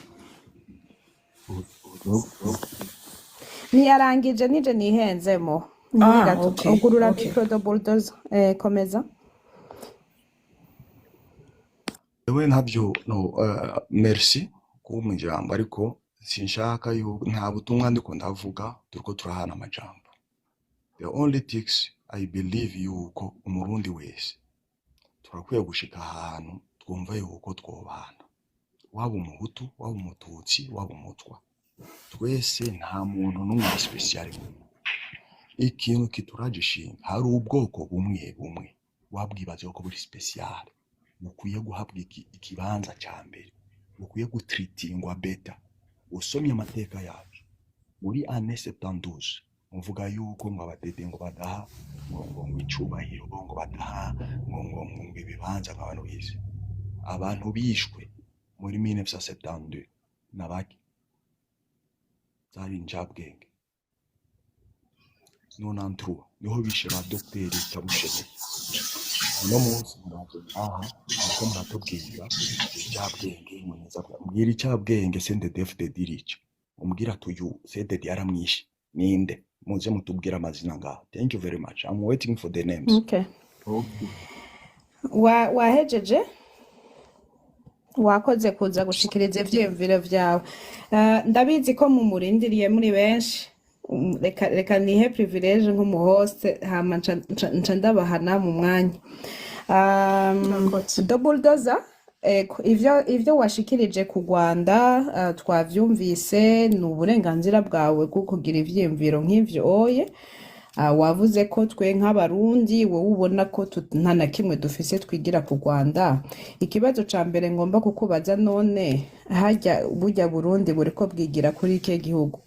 ntiyarangije, nije nihenzemo. okay, Ugurura okay. micro de bulldozer. Komeza. ewe ntabyo no, merci kumpa ijambo, ariko sinshaka nta butumwa ndiko ndavuga, turiko turahana amajambo. The only things I believe yuko umurundi wese turakwiye gushika ahantu twumva yuko twobana, waba umuhutu, waba umututsi, waba umutwa, twese nta muntu n'umwe special. Ikintu kituragishinga, hari ubwoko bumwe bumwe wabwibaza yuko buri special, bukwiye guhabwa ikibanza cya mbere, bukwiye gutreatingwa beta. Usomye amateka yacu muri ane 72, muvuga yuko ngo abadede ngo badaha ngo icubahiro, ngo badaha ngo ibibanza nk'abantu bize. Abantu bishwe muri 1972 nabaki zari njabwenge. Nonantru niho bishe ba Dr. Tabushene. Uno munsi muraje aha uko muratubwira icyabwenge, muneza mbwira icyabwenge CNDD-FDD dirica, umbwira tuyu CNDD yaramwishe ninde, muze mutubwira amazina ngaho. Thank you very much, I'm waiting for the names. Okay. okay. Wahejeje, wakoze kuza gushikiriza ivyiyumviro vyawe. Ndabizi ko mumurindiriye muri benshi. Reka nihe privilege nk'umuhoste, hama nca ndabahana mu mwanya. Bulldozer, ivyo washikirije ku Rwanda twavyumvise, ni uburenganzira bwawe bwo kugira ivyiyumviro nk'ivyo oye. Wavuze ko twe nk'abarundi wowe ubona ko nta na kimwe dufise twigira ku Rwanda. Ikibazo ca mbere ngomba kukubaza, none harya burya Burundi buriko bwigira kuri iki gihugu?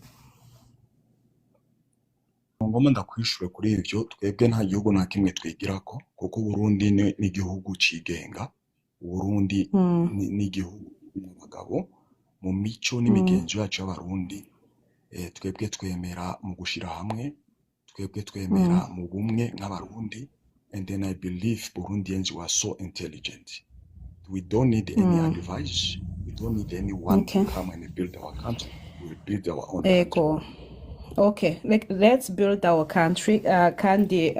Ngomba ndakwishure kuri ivyo. Twebwe nta gihugu na kimwe twigirako, kuko Burundi ni igihugu cigenga. Burundi ni igihugu n'abagabo mu mico n'imigenzo yacu y'abarundi. Twebwe twemera mu gushira hamwe, twebwe twemera mu bumwe nk'abarundi. And then I believe Burundians were so intelligent. We don't need any advice, we don't need anyone to come and build our country. We will build our own country. Okay, let's build our country, kandi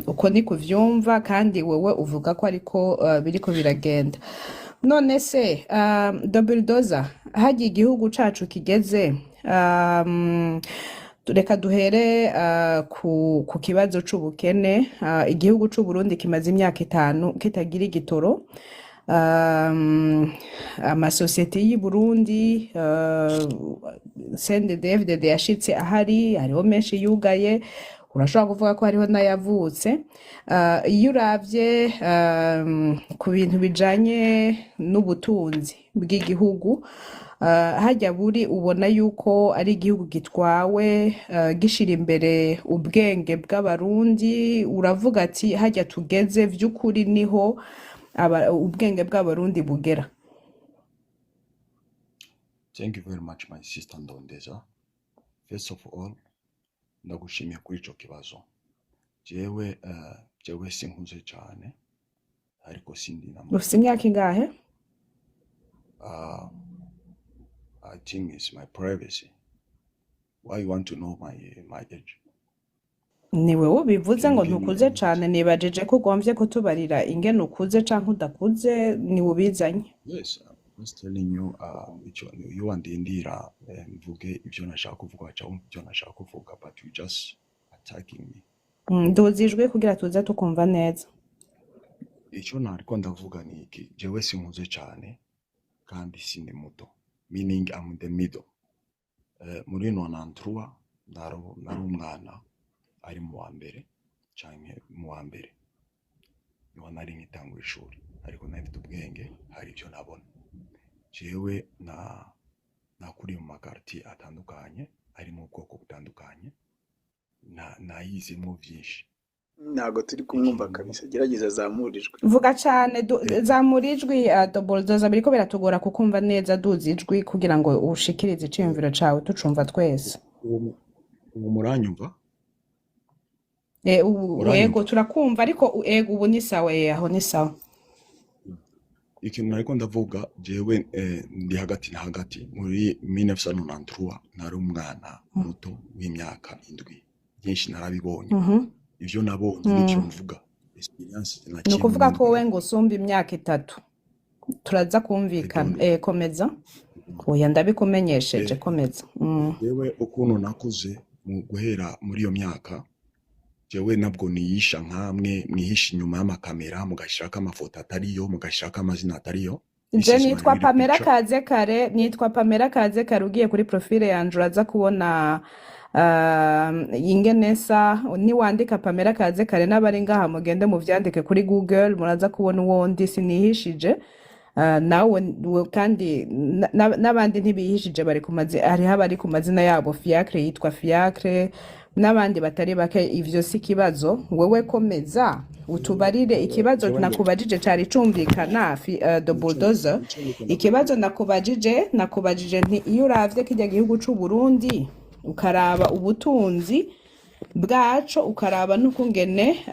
uko ni kuvyumva kandi wewe uvuga ko ariko biriko biragenda. None se Bulldozer, hagiye igihugu cacu kigeze, reka duhere ku kibazo c'ubukene. Igihugu c'u Burundi kimaze imyaka 5 kitagira igitoro. Amasosiyete y'i Burundi, CNDD-FDD yashitse ahari, hariho menshi yugaye, urashobora kuvuga ko hariho n'ayavutse. Iyo uravye ku bintu bijanye n'ubutunzi bw'igihugu, hajya buri ubona yuko ari igihugu gitwawe gishira imbere ubwenge bw'abarundi. Uravuga ati hajya tugeze vy'ukuri niho ubwenge bw'abarundi bugera. Thank you very much my sister Ndondeza. First of all, ndagushimiye kuri ico kibazo. Jewe sinkuze cyane ariko sindi na Ufise imyaka ingahe? I think it's my privacy. Why you want to know my age? Ni wewe bivuze ngo Can you give me ntukuze a cane, nibajije ko ugomvye kutubarira ingene ukuze canke udakuze, ni ubizanye. Yes, I'm just telling you, you wandindira mvuge ibyo nashaka kuvuga cyangwa ibyo nashaka kuvuga, but you just attacking me. Nduzijwe kugira tuze tukumva neza. Icyo nariko ndavuga ni iki, jewe sinkuze cyane kandi sindi muto, meaning I'm in the middle. Muri 93 nari umwana ari mu wa mbere canke mu wa mbere, niho nari nkitangura ishuri, ariko nafite ubwenge, hari icyo nabona. Jewe nakuriye mu makartier atandukanye, ari mu bwoko butandukanye, nayizemo byinshi. ntago turi kumwumva kabisa, gerageza zamurijwe. Vuga cane, zamura ijwi. Bulldozer, biriko biratugora kukumva neza, duza ijwi kugira ngo ushikirize iciyumviro cawe tucumva twese. Ubu muranyumva? Yego turakumva, ariko ubu ni sawa, aho ni sawa. Ikintu nariko ndavuga, jewe ndi hagati na hagati. Muri 1993 nari umwana muto w'imyaka 7, byinshi narabibonye. Ivyo nabonye nicyo mvuga, experience na Ni ukuvuga ko wowe ngo usumba imyaka 3. Turaza kumvikana. Komeza. Oya, ndabikumenyesheje, komeza. Jewe ukuntu nakuze mu guhera muri iyo myaka, jewe nabwo niyisha nkamwe, mwihisha inyuma y'amakamera, mugashirako amafoto atariyo, mugashirako amazina atariyo. Je nitwa Pamela Kazekare, ugiye kuri profile yanje uraza kubona ingenesa. Niwandika Pamela Kazekare n'abari ngaha mugende muvyandike kuri Google, muraza kubona uwo ndi sinihishije. Nawe kandi n'abandi ntibihishije, bari kumaze, hariho abari ku mazina yabo. Fiacre yitwa Fiacre, n'abandi batari bake. Ivyo si kibazo, wewe komeza utubarire. Ikibazo nakubajije cari cumvikana, Bulldozer. Ikibazo nakubajije nti iyo uravye kirya gihugu c'u Burundi, ukaraba ubutunzi bwaco, ukaraba n'ukungene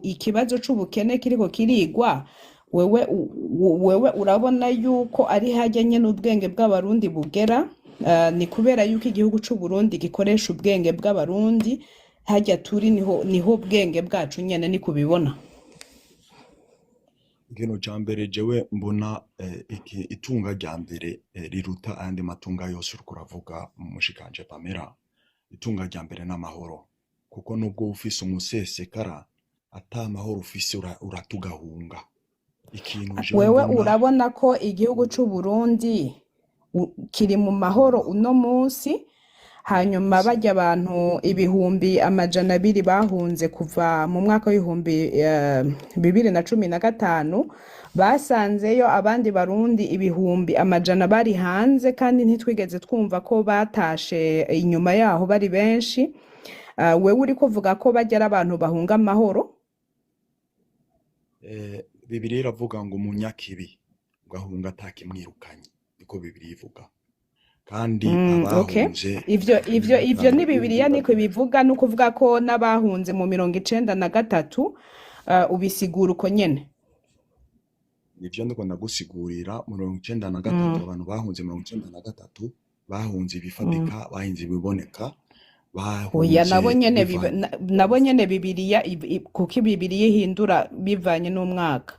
ikibazo c'ubukene kiriko kirigwa, wewe urabona yuko ari hajyanye n'ubwenge bw'abarundi bugera? Ni kubera yuko igihugu c'u Burundi gikoresha ubwenge bw'abarundi, hajya turi niho ubwenge bwacu nyene ni kubibona. Ikintu ca mbere jewe mbona, itunga rya mbere riruta andi matunga yose uriko uravuga mushikanje Pamela, itunga rya mbere n'amahoro. Kuko nubwo ufise umusesekara, ata mahoro ufise uratugahunga. Wewe urabona ko igihugu c'u Burundi kiri mu mahoro uno munsi? Hanyuma bajya abantu 200,000 bahunze kuva mu mwaka w'ibihumbi 2015, basanzeyo abandi barundi 100,000 bari hanze, kandi ntitwigeze twumva ko batashe inyuma yaho bari benshi. Wewe uri kuvuga ko bajya abantu bahunga amahoro? Bibiliya iravuga ngo munyakibi ugahunga atakimwirukanye, niko Bibiliya ivuga. Kandi abahunze ivyo ni Bibiliya niko bivuga, no kuvuga ko n'abahunze mu 1993 ubisigura uko nyene. Nivyo ndiko ndagusigurira. mu 1993 abantu bahunze 1993 bahunze ibifatika, bahinze ibiboneka, oya nabo bahunze nyene bivanye nabo nyene bibiliya kuko bibiliya ihindura bivanye n'umwaka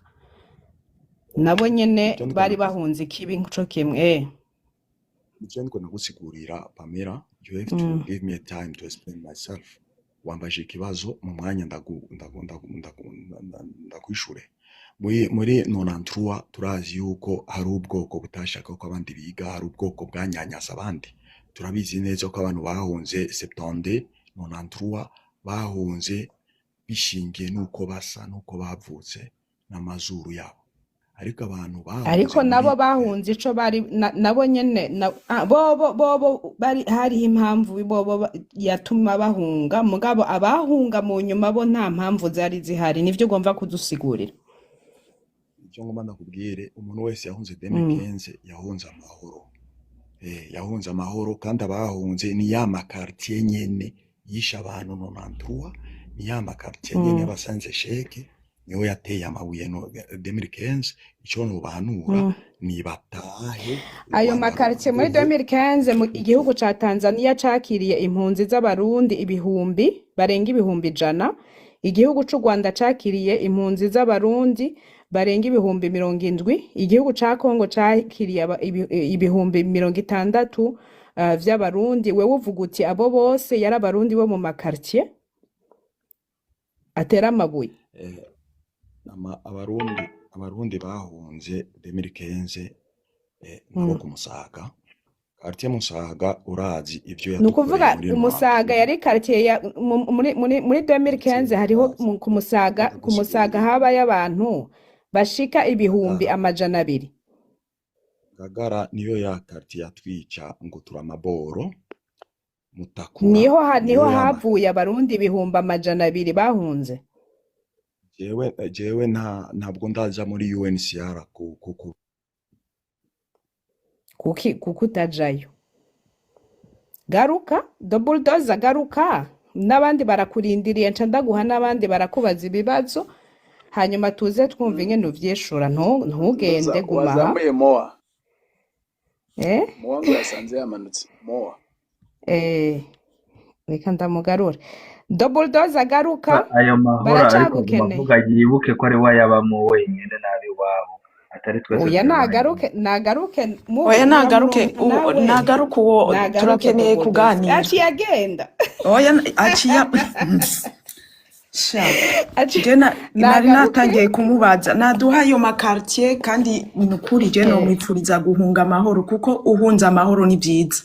nabo nyene ivyo ndiko bari navuze bahunze ikibi nco kimwe ivyo ndiko nagusigurira Pamela, you have to give me a time to explain myself. Wambaje ikibazo mu mwanya ndakwishure. Muri 93 turazi yuko hari ubwoko butashaka ko abandi biga, hari ubwoko bwanyanyasa abandi. Turabizi neza ko abantu bahunze 70 93 bahunze bishingiye nuko basa nuko bavutse n'amazuru yabo. Ariko abantu ariko bahunze nabo muri bahunze ico bari nabo nyene bobo bari hari impamvu bobo yatuma bahunga mugabo abahunga mu nyuma bo nta mpamvu zari zihari nivyo ugomba kudusigurira icyo ngomba ndakubwire umuntu wese yahunze 2015 yahunze amahoro yahunze amahoro kandi abahunze ni ya makartier nyene yisha abantu 93 ni ya makartier nyene basanze sheke niwe yateye amabuye no 2015 icyo no bahanura ni batahe ayo makartie muri 2015 mu igihugu ca Tanzania cakiriye impunzi z'abarundi ibihumbi barenga ibihumbi 100 igihugu c'u Rwanda cakiriye impunzi z'abarundi barenga ibihumbi 70 igihugu ca Kongo cakiriye ibihumbi 60 vy'abarundi wewe uvuga uti abo bose yari abarundi bo mu makartie atera amabuye abarundi bahunze 2015 nabo kumusaga quartier Musaga urazi ivyo nukuvuga umusaga yari quartier muri 2015 hariho kumusaga haba y'abantu bashika ibihumbi 200 Ngagara niyo ya quartier yatwica ngo turamaboro Mutakura niho havuye abarundi ibihumbi 200 bahunze jewe ntabwo ndaja muri UNHCR kuko utajayo garuka double dose garuka n'abandi barakurindiriye nca ndaguha n'abandi barakubaza ibibazo hanyuma tuze twumva ingene uvyeshura ntugende guma wazamuye moa moa ngo yasanze yamanutse moa reka ndamugarura double dose agaruka ayo mahoro ariko bavuga yibuke ko ari wayabamo wenyine nabi wabo atari twese oya nagaruke oya nagaruke uwo turakeneye kuganira agenda oya aciya nari natangiye kumubaza naduha ayo makartier kandi nukuri je no mwipfuriza guhunga amahoro kuko uhunza amahoro ni byiza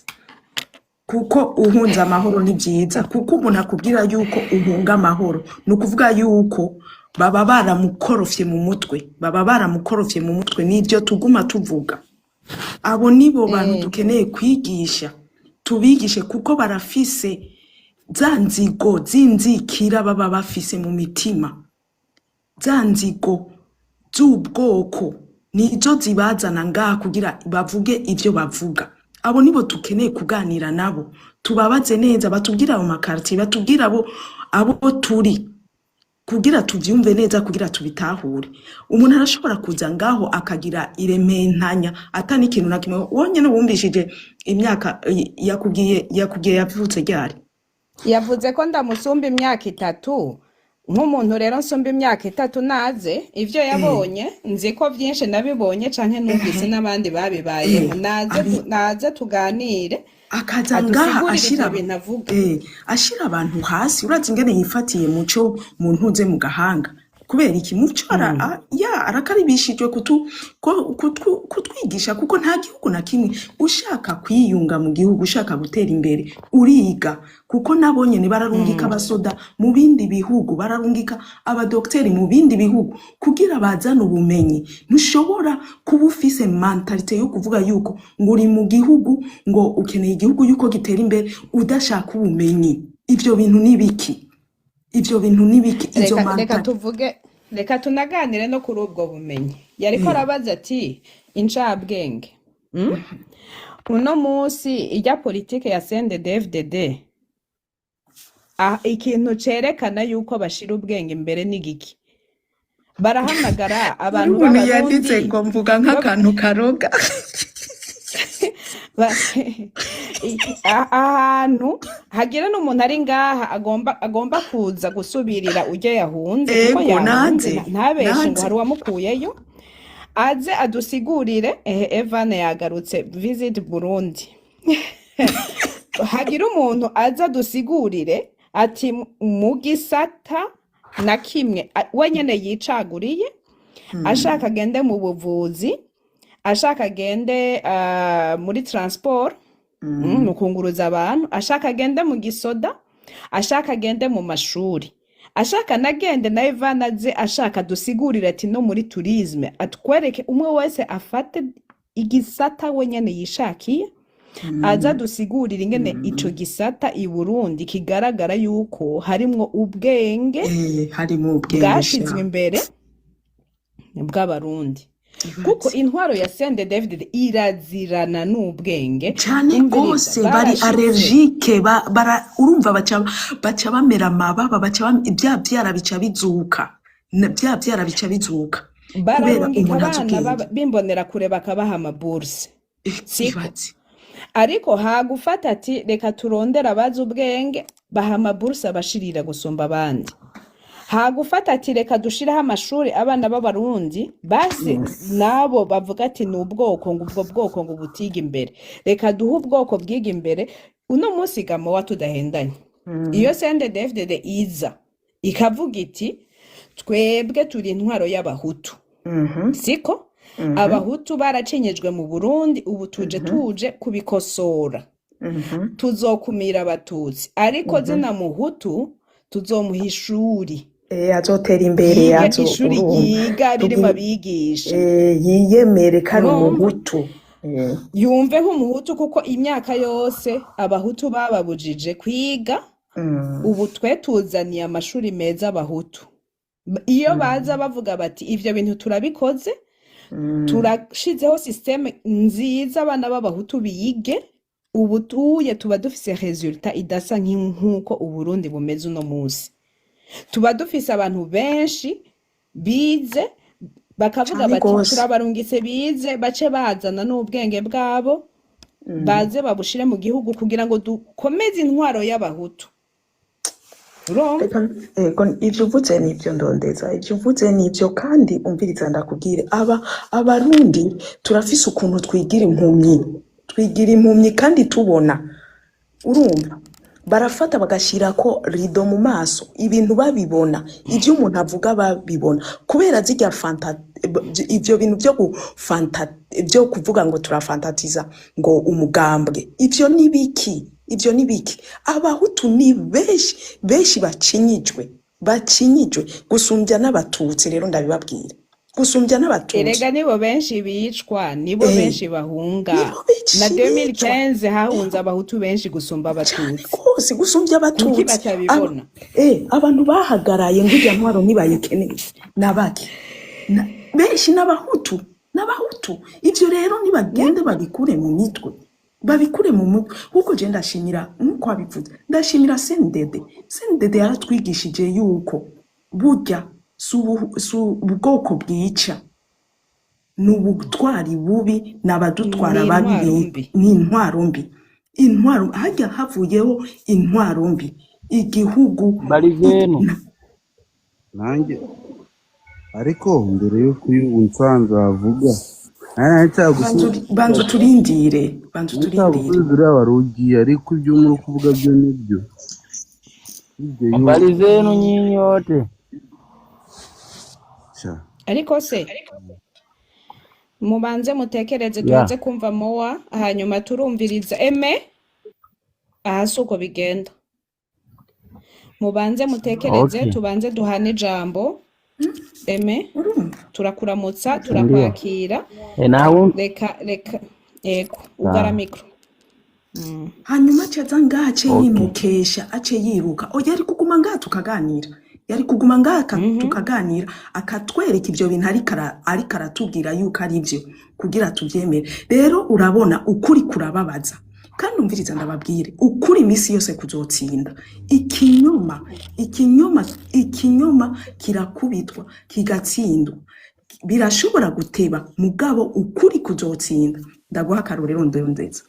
kuko umuntu akubwira yuko uhunga amahoro nukuvuga yuko baba baramukorofye mu mutwe nibyo tuguma tuvuga abo nibo bantu dukeneye kwigisha tubigishe kuko barafise zanzigo zinzikira baba bafise mu mitima zanzigo z'ubwoko nizo zibazana ngaha kugira bavuge ivyo bavuga abo nibo tukeneye kuganira nabo tubabaze neza batubwira mu makarti batubwira abo turi kugira tuvyumve neza kugira tubitahure umuntu arashobora kuza ngaho akagira irementanya atani ikintu na kimwe wonyene wumvishije imyaka yakubwiye yavutse ryari yavuze ko ndamusumba imyaka 3 nk'umuntu rero nsumba imyaka 3 naze ivyo yabonye nzi ko vyinshi nabibonye canke numvise n'abandi babibaye naze tuganire akaza ngaha ashira abantu hasi urazi ingene yifatiye muco mu ntuze mu gahanga kubera iki muco arakaribishijwe kutwigisha kuko nta gihugu na kimwe ushaka kwiyunga mu gihugu ushaka gutera imbere uriga kuko nabonye ni bararungika abasoda mu bindi bihugu bararungika abadokteri mu bindi bihugu kugira bazana ubumenyi ntushobora kuba ufise mentalite yo kuvuga yuko ngo uri mu gihugu ngo ukeneye igihugu yuko gitera imbere udashaka ubumenyi ivyo bintu nibiki izo reka tunaganire no kuri ubwo bumenyi yariko arabaza ati incabwenge uno munsi ijya politike ya CNDD-FDD ikintu cerekana yuko bashira ubwenge imbere n'igiki barahamagara abantu b'abarundi yanditse ngo mvuga nk'akantu karoga Ba- ahantu hagira n'umuntu ari ngaha agomba kuza gusubirira ujya yahunze kuko ego yahunze nanze ntabeshe ngo nanze hari uwamukuyeyo aze adusigurire Evan yagarutse visit Burundi hagira umuntu aza adusigurire ati mu gisata na kimwe we nyene yicaguriye ashaka agende mu buvuzi ashaka agende muri transport mu kunguruza abantu ashaka agende mu gisoda ashaka agende mu mashuri ashaka nagende na Evan aze ashaka dusigurire ati no muri tourisme atwereke umwe wese afate igisata we nyene yishakiye aza dusigurira ingene ico gisata i Burundi kigaragara yuko harimwo ubwenge harimo ubwenge bwashizwe imbere bw'abarundi kuko intwaro ya Sende David irazirana n'ubwenge cyane rwose bari allergique urumva baca bamera amababa bya byara bica bizuka kubera bararungika umuntu azi abana ubwenge bimbonera kure bakabaha amaburse siko ibaze ariko hagufata ati reka turondera abazi ubwenge baha amaburse abashirira gusumba abandi hagufata ati reka dushiraho amashuri abana b'abarundi base nabo bavuga ati ni ubwoko ngo ubwo bwoko ngo butiga imbere reka duhe ubwoko bwiga imbere uno munsi gamo wa tudahendanye iyo Sende David iza ikavuga iti twebwe turi intwaro y'abahutu siko abahutu baracinyejwe mu Burundi ubu tuje kubikosora tuzokumira abatutsi ariko zina muhutu tuzomuha ishuri azotera imbere yiga ishuri yiga ririmo abigisha yiyemere kari umuhutu yumve nk'umuhutu kuko imyaka yose abahutu bababujije kwiga ubu twe tuzaniye amashuri meza abahutu iyo baza bavuga bati ivyo bintu turabikoze turashizeho systeme nziza abana b'abahutu bige ubu tuba dufise resultat idasa nk'uko Uburundi bumeze uno munsi tuba dufise abantu benshi bize bakavuga bati turabarungitse bize bace bazana n'ubwenge bwabo baze babushire mu gihugu kugira ngo dukomeze intwaro y'abahutu ivyo uvuze nivyo ndondeza ivyo uvuze nivyo kandi umviriza ndakubwire abarundi turafise ukuntu twigira impumyi kandi tubona urumva barafata bagashirako rido mu maso ibintu babibona ivyo umuntu avuga babibona kubera zirya ivyo bintu byo kuvuga ngo turafantatiza ngo umugambwe ivyo ni biki abahutu ni benshi bacinyijwe gusumbya n'abatutsi rero ndabibabwira gusumbya n'abatutsi erega nibo benshi bicwa nibo benshi bahunga na 2015 hahunze abahutu benshi gusumba abatutsi kose gusumbya abatutsi batabibona abantu bahagaraye ngo ijya ntwaro nibayikeneye nabaki benshi n'abahutu ivyo rero nibagende babikure mu mitwe kuko je ndashimira nkuko abivuze ndashimira Sendede yaratwigishije yuko burya ubwoko bwica n'ubutwari bubi n'abadutwara babi n'intwaro mbi hajya havuyeho intwaro mbi igihugu Barizeno nanjye ariko mbere yo kuyunsanza avuga banzu turindire buriya warugiye ariko ibyo muri kuvuga byo nibyo Barizeno nyinyote ariko se mubanze mutekereze tuze kumva mowa hanyuma turumviriza ahasi uko bigenda mubanze mutekereze tubanze duhane ijambo turakuramutsa turakwakira reka ugara mikro hanyuma acaza ngaha ace yimukesha ace yiruka yari kuguma ngaha tukaganira akatwereka ibyo bintu ariko aratubwira yuko ari byo kugira tubyemere rero urabona ukuri kurababaza kandi umviriza ndababwire ukuri iminsi yose kuzotsinda ikinyoma kirakubitwa kigatsindwa birashobora guteba mugabo ukuri kuzotsinda ndaguha akarorero ndondeza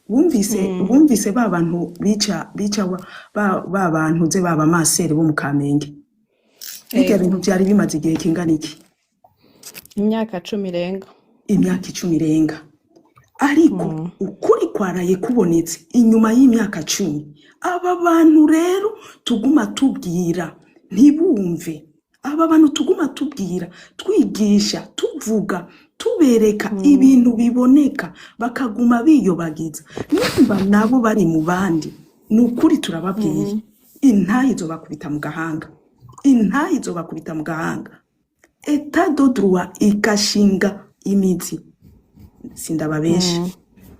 bumvise ba bantu bica ba bantu ze baba masere bo mu Kamenge. Bijya bintu byari bimaze igihe kingana iki? imyaka 10 irenga. Imyaka 10 irenga. Ariko ukuri kwaraye kubonetse inyuma y'imyaka 10. Aba bantu rero tuguma tubwira ntibumve. Aba bantu tuguma tubwira, twigisha, tuvuga, tubereka ibintu biboneka, bakaguma biyobagiza. Nimba nabo bari mu bandi, nukuri turababwiye. Intayi zo bakubita mu gahanga. Intayi zo bakubita mu gahanga. Etat de droit ikashinga imizi. Sindababesha.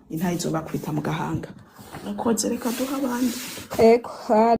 Intayi zo bakubita mu gahanga. Nakoze reka duha abandi. Eko